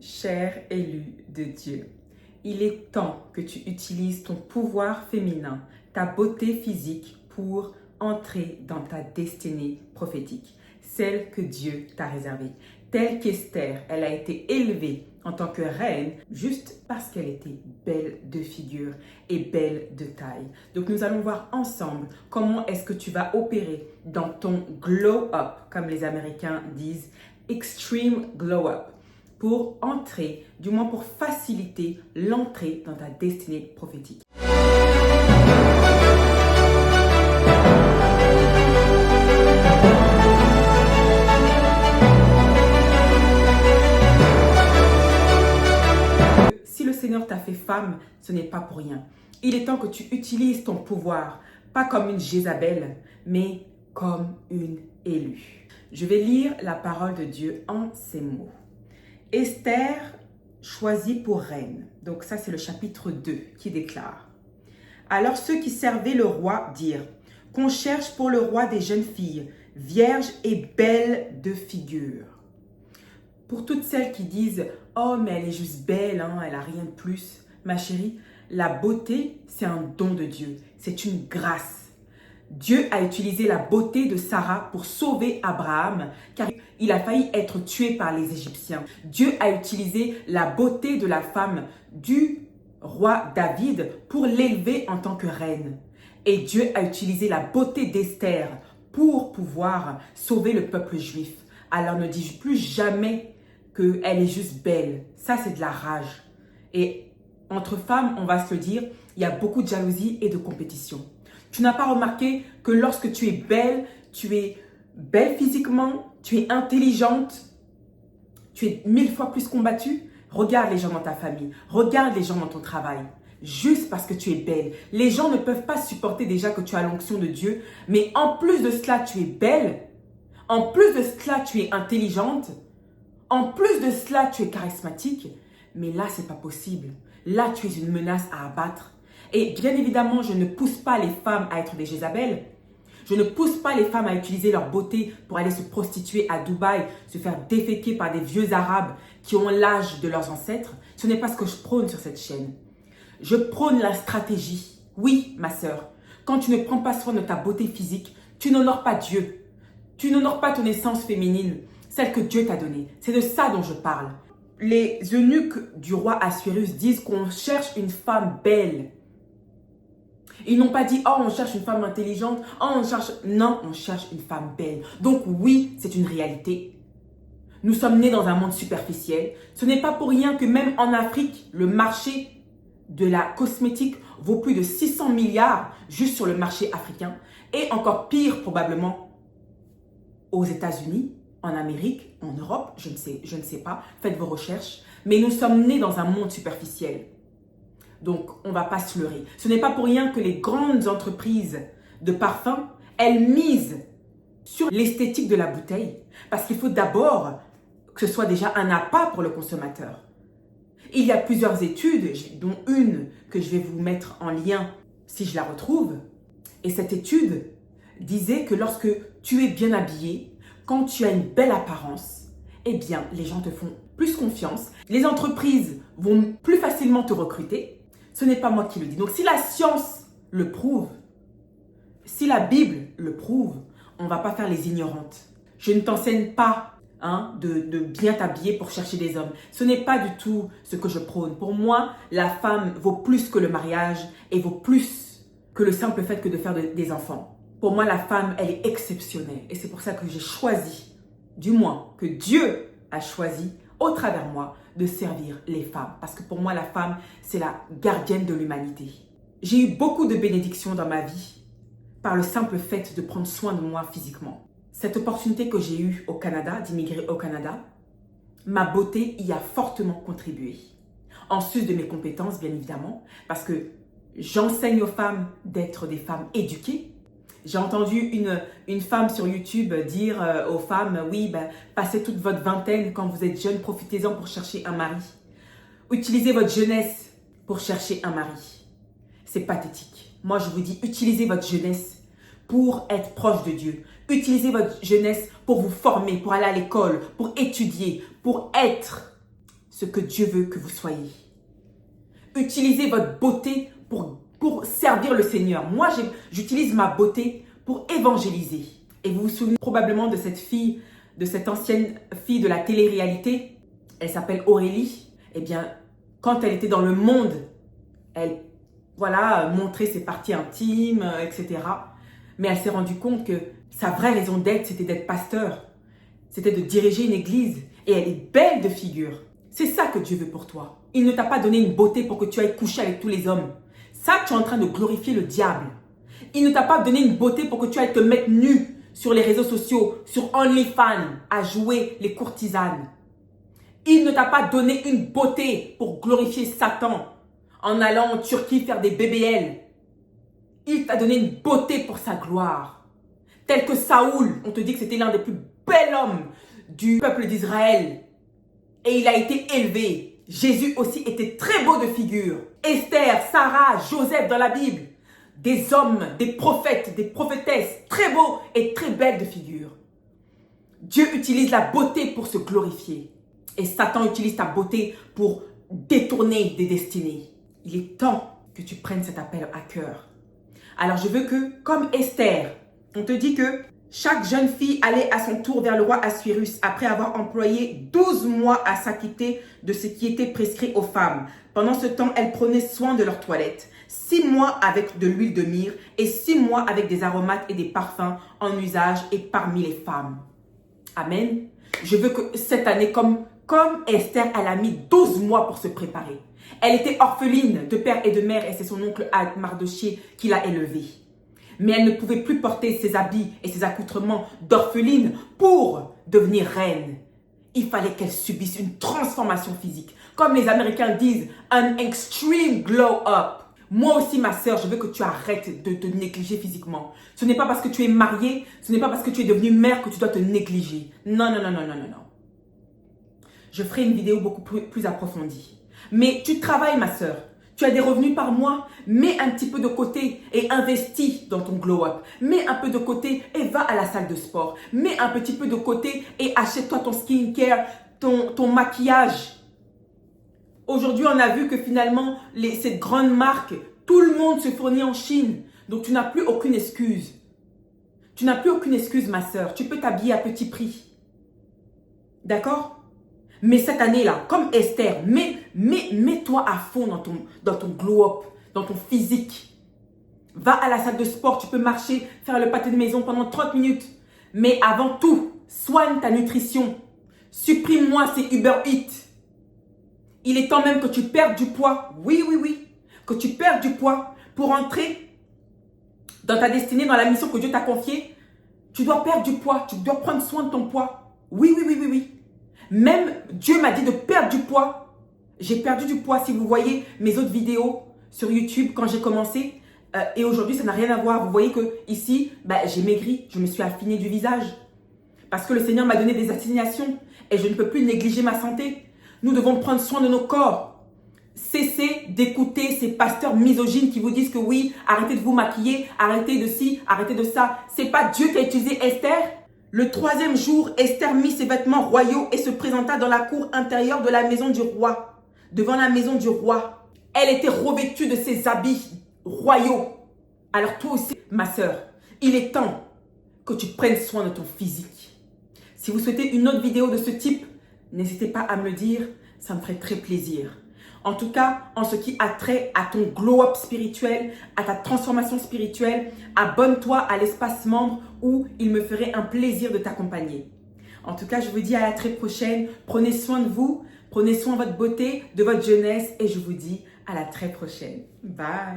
Cher élu de Dieu, il est temps que tu utilises ton pouvoir féminin, ta beauté physique pour entrer dans ta destinée prophétique, celle que Dieu t'a réservée. Telle qu'Esther, elle a été élevée en tant que reine juste parce qu'elle était belle de figure et belle de taille. Donc nous allons voir ensemble comment est-ce que tu vas opérer dans ton glow up, comme les Américains disent, extreme glow up, pour entrer, du moins pour faciliter l'entrée dans ta destinée prophétique. Si le Seigneur t'a fait femme, ce n'est pas pour rien. Il est temps que tu utilises ton pouvoir, pas comme une Jézabel, mais comme une élue. Je vais lire la parole de Dieu en ces mots. Esther choisie pour reine. Donc ça, c'est le chapitre 2 qui déclare. Alors ceux qui servaient le roi dirent, qu'on cherche pour le roi des jeunes filles, vierges et belles de figure. Pour toutes celles qui disent, oh mais elle est juste belle, hein, elle n'a rien de plus. Ma chérie, la beauté, c'est un don de Dieu, c'est une grâce. Dieu a utilisé la beauté de Sarah pour sauver Abraham, car il a failli être tué par les Égyptiens. Dieu a utilisé la beauté de la femme du roi David pour l'élever en tant que reine. Et Dieu a utilisé la beauté d'Esther pour pouvoir sauver le peuple juif. Alors ne dis plus jamais qu'elle est juste belle. Ça, c'est de la rage. Et entre femmes, on va se le dire, il y a beaucoup de jalousie et de compétition. Tu n'as pas remarqué que lorsque tu es belle physiquement, tu es intelligente, tu es 1000 fois plus combattue. Regarde les gens dans ta famille, regarde les gens dans ton travail. Juste parce que tu es belle. Les gens ne peuvent pas supporter déjà que tu as l'onction de Dieu, mais en plus de cela, tu es belle. En plus de cela, tu es intelligente. En plus de cela, tu es charismatique. Mais là, c'est pas possible. Là, tu es une menace à abattre. Et bien évidemment, je ne pousse pas les femmes à être des Jézabel. Je ne pousse pas les femmes à utiliser leur beauté pour aller se prostituer à Dubaï, se faire déféquer par des vieux Arabes qui ont l'âge de leurs ancêtres. Ce n'est pas ce que je prône sur cette chaîne. Je prône la stratégie. Oui, ma sœur, quand tu ne prends pas soin de ta beauté physique, tu n'honores pas Dieu. Tu n'honores pas ton essence féminine, celle que Dieu t'a donnée. C'est de ça dont je parle. Les eunuques du roi Assuérus disent qu'on cherche une femme belle. Ils n'ont pas dit, oh, on cherche une femme intelligente, oh, on cherche... Non, on cherche une femme belle. Donc oui, c'est une réalité. Nous sommes nés dans un monde superficiel. Ce n'est pas pour rien que même en Afrique, le marché de la cosmétique vaut plus de 600 milliards juste sur le marché africain. Et encore pire probablement aux États-Unis, en Amérique, en Europe, je ne sais pas. Faites vos recherches. Mais nous sommes nés dans un monde superficiel. Donc, on ne va pas se leurrer. Ce n'est pas pour rien que les grandes entreprises de parfums, elles misent sur l'esthétique de la bouteille. Parce qu'il faut d'abord que ce soit déjà un appât pour le consommateur. Il y a plusieurs études, dont une que je vais vous mettre en lien si je la retrouve. Et cette étude disait que lorsque tu es bien habillé, quand tu as une belle apparence, eh bien, les gens te font plus confiance. Les entreprises vont plus facilement te recruter. Ce n'est pas moi qui le dis. Donc, si la science le prouve, si la Bible le prouve, on ne va pas faire les ignorantes. Je ne t'enseigne pas de bien t'habiller pour chercher des hommes. Ce n'est pas du tout ce que je prône. Pour moi, la femme vaut plus que le mariage et vaut plus que le simple fait que de faire des enfants. Pour moi, la femme, elle est exceptionnelle. Et c'est pour ça que j'ai choisi, du moins que Dieu a choisi, au travers moi, de servir les femmes. Parce que pour moi, la femme, c'est la gardienne de l'humanité. J'ai eu beaucoup de bénédictions dans ma vie par le simple fait de prendre soin de moi physiquement. Cette opportunité que j'ai eue au Canada, d'immigrer au Canada, ma beauté y a fortement contribué. En sus de mes compétences, bien évidemment, parce que j'enseigne aux femmes d'être des femmes éduquées. J'ai entendu une femme sur YouTube dire aux femmes, oui, passez toute votre vingtaine quand vous êtes jeune, profitez-en pour chercher un mari. Utilisez votre jeunesse pour chercher un mari. C'est pathétique. Moi, je vous dis, utilisez votre jeunesse pour être proche de Dieu. Utilisez votre jeunesse pour vous former, pour aller à l'école, pour étudier, pour être ce ce que Dieu veut que vous soyez. Utilisez votre beauté pour servir le Seigneur. Moi, j'utilise ma beauté pour évangéliser. Et vous vous souvenez probablement de cette fille, de cette ancienne fille de la télé-réalité. Elle s'appelle Aurélie. Eh bien, quand elle était dans le monde, elle, voilà, montrait ses parties intimes, etc. Mais elle s'est rendue compte que sa vraie raison d'être, c'était d'être pasteur. C'était de diriger une église. Et elle est belle de figure. C'est ça que Dieu veut pour toi. Il ne t'a pas donné une beauté pour que tu ailles coucher avec tous les hommes. Ça, tu es en train de glorifier le diable. Il ne t'a pas donné une beauté pour que tu ailles te mettre nu sur les réseaux sociaux, sur OnlyFans, à jouer les courtisanes. Il ne t'a pas donné une beauté pour glorifier Satan en allant en Turquie faire des BBL. Il t'a donné une beauté pour sa gloire. Tel que Saoul, on te dit que c'était l'un des plus bels hommes du peuple d'Israël. Et il a été élevé. Jésus aussi était très beau de figure. Esther, Sarah, Joseph dans la Bible. Des hommes, des prophètes, des prophétesses très beaux et très belles de figure. Dieu utilise la beauté pour se glorifier. Et Satan utilise ta beauté pour détourner des destinées. Il est temps que tu prennes cet appel à cœur. Alors je veux que, comme Esther, on te dit que chaque jeune fille allait à son tour vers le roi Assuérus après avoir employé 12 mois à s'acquitter de ce qui était prescrit aux femmes. Pendant ce temps, elles prenaient soin de leur toilette. 6 mois avec de l'huile de myrrhe et 6 mois avec des aromates et des parfums en usage et parmi les femmes. Amen. Je veux que cette année, comme Esther, elle a mis 12 mois pour se préparer. Elle était orpheline de père et de mère et c'est son oncle Mardochée qui l'a élevée. Mais elle ne pouvait plus porter ses habits et ses accoutrements d'orpheline pour devenir reine. Il fallait qu'elle subisse une transformation physique. Comme les Américains disent, un extreme glow up. Moi aussi, ma sœur, je veux que tu arrêtes de te négliger physiquement. Ce n'est pas parce que tu es mariée, ce n'est pas parce que tu es devenue mère que tu dois te négliger. Non, non, non, non, non, non, non. Je ferai une vidéo beaucoup plus approfondie. Mais tu travailles, ma sœur. Tu as des revenus par mois, mets un petit peu de côté et investis dans ton glow-up. Mets un peu de côté et va à la salle de sport. Mets un petit peu de côté et achète-toi ton skincare, ton maquillage. Aujourd'hui, on a vu que finalement, cette grande marque, tout le monde se fournit en Chine. Donc, tu n'as plus aucune excuse. Tu n'as plus aucune excuse, ma sœur. Tu peux t'habiller à petit prix. D'accord ? Mais cette année-là, comme Esther, mets-toi à fond dans ton glow-up, dans ton physique. Va à la salle de sport, tu peux marcher, faire le pâté de maison pendant 30 minutes. Mais avant tout, soigne ta nutrition. Supprime-moi ces Uber Eats. Il est temps même que tu perdes du poids. Oui, oui, oui. Que tu perdes du poids pour entrer dans ta destinée, dans la mission que Dieu t'a confiée. Tu dois perdre du poids. Tu dois prendre soin de ton poids. Oui, oui, oui, oui, oui. Même Dieu m'a dit de perdre du poids. J'ai perdu du poids. Si vous voyez mes autres vidéos sur YouTube quand j'ai commencé et aujourd'hui, ça n'a rien à voir. Vous voyez que ici, j'ai maigri. Je me suis affinée du visage. Parce que le Seigneur m'a donné des assignations et je ne peux plus négliger ma santé. Nous devons prendre soin de nos corps. Cessez d'écouter ces pasteurs misogynes qui vous disent que oui, arrêtez de vous maquiller, arrêtez de ci, arrêtez de ça. C'est pas Dieu qui a utilisé Esther. Le 3e jour, Esther mit ses vêtements royaux et se présenta dans la cour intérieure de la maison du roi, devant la maison du roi. Elle était revêtue de ses habits royaux. Alors toi aussi, ma sœur, il est temps que tu prennes soin de ton physique. Si vous souhaitez une autre vidéo de ce type, n'hésitez pas à me le dire, ça me ferait très plaisir. En tout cas, en ce qui a trait à ton glow-up spirituel, à ta transformation spirituelle, abonne-toi à l'espace membre où il me ferait un plaisir de t'accompagner. En tout cas, je vous dis à la très prochaine. Prenez soin de vous, prenez soin de votre beauté, de votre jeunesse et je vous dis à la très prochaine. Bye!